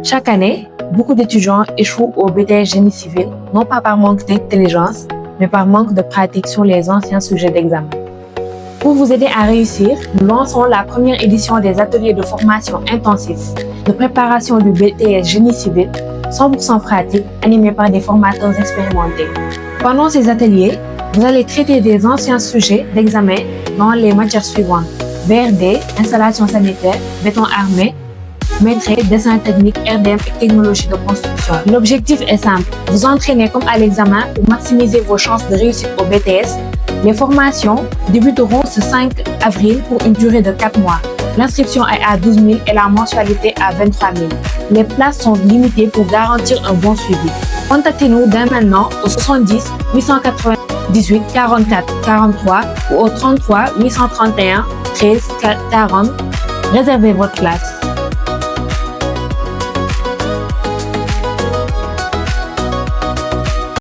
Chaque année, beaucoup d'étudiants échouent au BTS Génie Civil, non pas par manque d'intelligence, mais par manque de pratique sur les anciens sujets d'examen. Pour vous aider à réussir, nous lançons la première édition des ateliers de formation intensifs de préparation du BTS Génie Civil, 100% pratique, animés par des formateurs expérimentés. Pendant ces ateliers, vous allez traiter des anciens sujets d'examen dans les matières suivantes: VRD, installation sanitaire, béton armé, Métré, dessin technique, RDM et technologie de construction. L'objectif est simple, vous entraîner comme à l'examen pour maximiser vos chances de réussite au BTS. Les formations débuteront ce 5 avril pour une durée de 4 mois. L'inscription est à 12 000 et la mensualité à 23 000. Les places sont limitées pour garantir un bon suivi. Contactez-nous dès maintenant au 70 898 44 43 ou au 33 831 13 40. Réservez votre place.